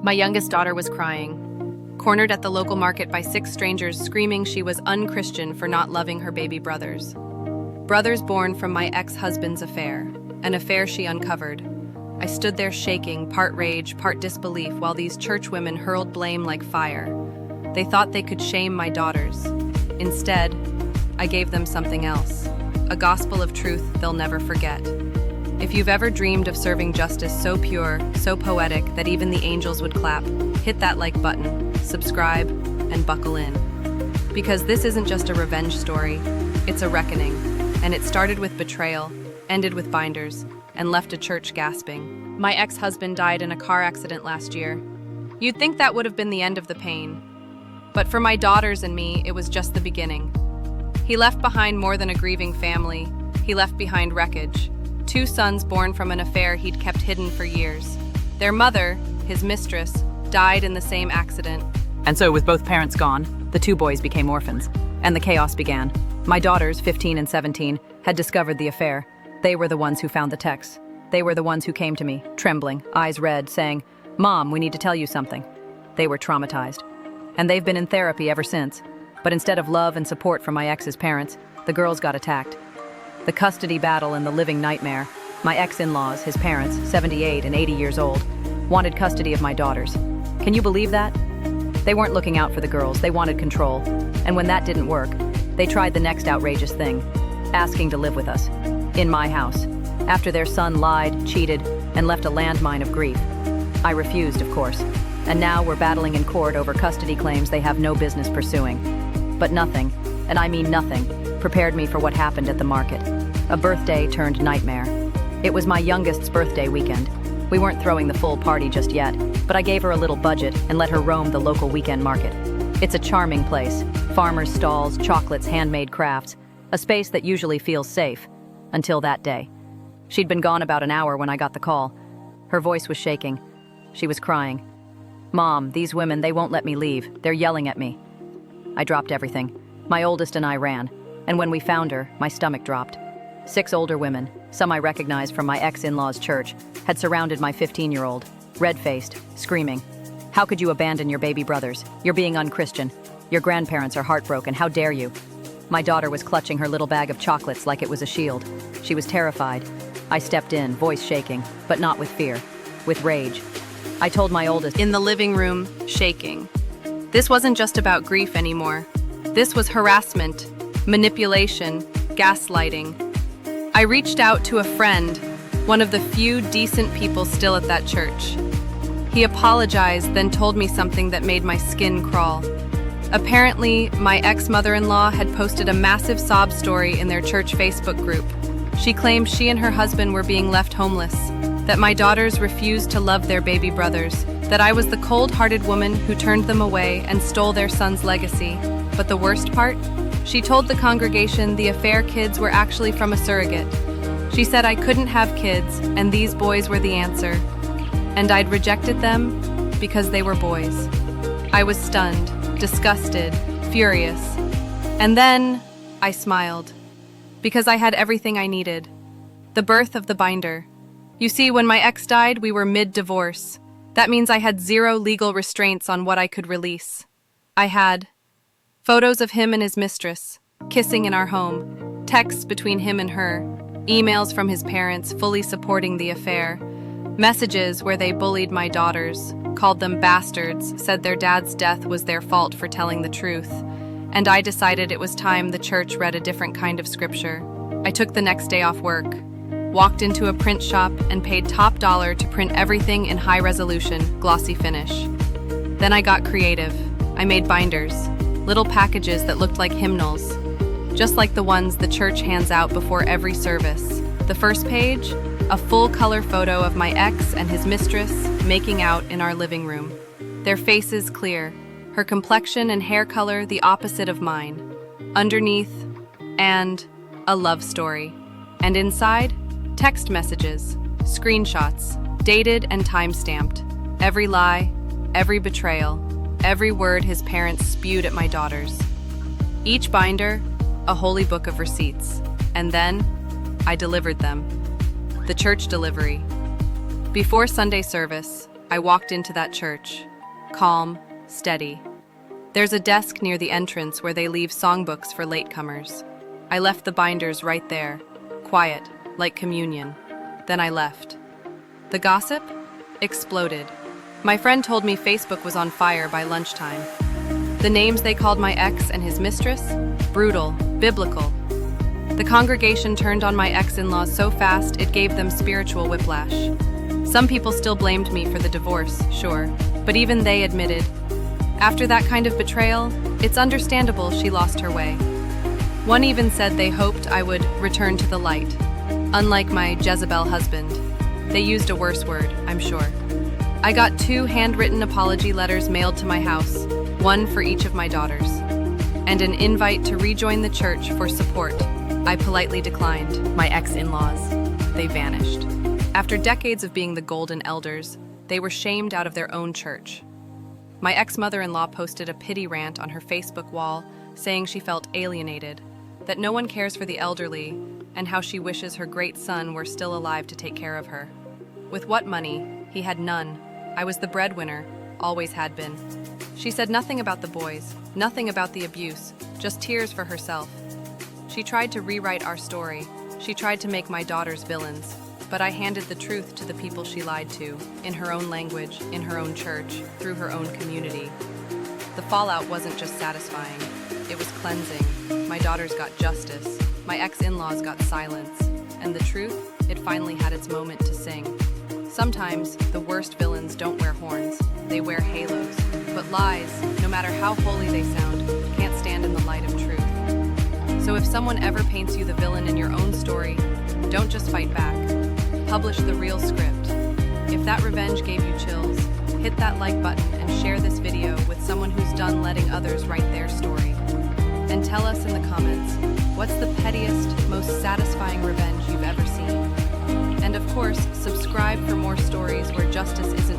My youngest daughter was crying, cornered at the local market by 6 strangers screaming she was unchristian for not loving her baby brothers. Brothers born from my ex-husband's affair, an affair she uncovered. I stood there shaking, part rage, part disbelief, while these churchwomen hurled blame like fire. They thought they could shame my daughters. Instead, I gave them something else, a gospel of truth they'll never forget. If you've ever dreamed of serving justice so pure, so poetic that even the angels would clap, hit that like button, subscribe, and buckle in. Because this isn't just a revenge story, it's a reckoning. And it started with betrayal, ended with binders, and left a church gasping. My ex-husband died in a car accident last year. You'd think that would have been the end of the pain. But for my daughters and me, it was just the beginning. He left behind more than a grieving family. He left behind wreckage. 2 sons born from an affair he'd kept hidden for years. Their mother, his mistress, died in the same accident. And so with both parents gone, the 2 boys became orphans, and the chaos began. My daughters, 15 and 17, had discovered the affair. They were the ones who found the texts. They were the ones who came to me, trembling, eyes red, saying, "Mom, we need to tell you something." They were traumatized. And they've been in therapy ever since. But instead of love and support from my ex's parents, the girls got attacked. The custody battle and the living nightmare. My ex-in-laws, his parents, 78 and 80 years old, wanted custody of my daughters. Can you believe that? They weren't looking out for the girls, they wanted control. And when that didn't work, they tried the next outrageous thing, asking to live with us, in my house, after their son lied, cheated, and left a landmine of grief. I refused, of course, and now we're battling in court over custody claims they have no business pursuing. But nothing, and I mean nothing, prepared me for what happened at the market. A birthday turned nightmare. It was my youngest's birthday weekend. We weren't throwing the full party just yet, but I gave her a little budget and let her roam the local weekend market. It's a charming place. Farmers' stalls, chocolates, handmade crafts. A space that usually feels safe. Until that day. She'd been gone about an hour when I got the call. Her voice was shaking. She was crying. "Mom, these women, they won't let me leave. They're yelling at me." I dropped everything. My oldest and I ran. And when we found her, my stomach dropped. 6 older women, some I recognized from my ex-in-law's church, had surrounded my 15-year-old, red-faced, screaming, "How could you abandon your baby brothers? You're being unchristian. Your grandparents are heartbroken. How dare you?" My daughter was clutching her little bag of chocolates like it was a shield. She was terrified. I stepped in, voice shaking, but not with fear, with rage. I told my oldest, In the living room, shaking. This wasn't just about grief anymore. This was harassment, manipulation, gaslighting. I reached out to a friend, one of the few decent people still at that church. He apologized, then told me something that made my skin crawl. Apparently, my ex-mother-in-law had posted a massive sob story in their church Facebook group. She claimed she and her husband were being left homeless, that my daughters refused to love their baby brothers, that I was the cold-hearted woman who turned them away and stole their son's legacy. But the worst part? She told the congregation the affair kids were actually from a surrogate. She said I couldn't have kids, and these boys were the answer. And I'd rejected them because they were boys. I was stunned, disgusted, furious. And then I smiled, because I had everything I needed. The birth of the binder. You see, when my ex died, we were mid-divorce. That means I had 0 legal restraints on what I could release. I had photos of him and his mistress, kissing in our home, texts between him and her, emails from his parents fully supporting the affair, messages where they bullied my daughters, called them bastards, said their dad's death was their fault for telling the truth. And I decided it was time the church read a different kind of scripture. I took the next day off work, walked into a print shop and paid top dollar to print everything in high resolution, glossy finish. Then I got creative. I made binders, little packages that looked like hymnals, just like the ones the church hands out before every service. The first page, a full-color photo of my ex and his mistress making out in our living room. Their faces clear, her complexion and hair color the opposite of mine. Underneath, and a love story. And inside, text messages, screenshots, dated and time-stamped. Every lie, every betrayal, every word his parents spewed at my daughters. Each binder, a holy book of receipts. And then, I delivered them. The church delivery. Before Sunday service, I walked into that church. Calm, steady. There's a desk near the entrance where they leave songbooks for latecomers. I left the binders right there, quiet, like communion. Then I left. The gossip? Exploded. My friend told me Facebook was on fire by lunchtime. The names they called my ex and his mistress? Brutal, biblical. The congregation turned on my ex-in-laws so fast it gave them spiritual whiplash. Some people still blamed me for the divorce, sure, but even they admitted, after that kind of betrayal, it's understandable she lost her way. One even said they hoped I would return to the light. Unlike my Jezebel husband, they used a worse word, I'm sure. I got 2 handwritten apology letters mailed to my house, one for each of my daughters, and an invite to rejoin the church for support. I politely declined. My ex-in-laws, they vanished. After decades of being the golden elders, they were shamed out of their own church. My ex-mother-in-law posted a pity rant on her Facebook wall, saying she felt alienated, that no one cares for the elderly, and how she wishes her great son were still alive to take care of her. With what money? He had none. I was the breadwinner, always had been. She said nothing about the boys, nothing about the abuse, just tears for herself. She tried to rewrite our story. She tried to make my daughters villains. But I handed the truth to the people she lied to, in her own language, in her own church, through her own community. The fallout wasn't just satisfying, it was cleansing. My daughters got justice, my ex-in-laws got silence, and the truth, it finally had its moment to sing. Sometimes, the worst villains don't wear horns, they wear halos. But lies, no matter how holy they sound, can't stand in the light of truth. So if someone ever paints you the villain in your own story, don't just fight back. Publish the real script. If that revenge gave you chills, hit that like button and share this video with someone who's done letting others write their story. And tell us in the comments, what's the pettiest, most satisfying revenge you've ever seen? And of course, subscribe for more stories where justice isn't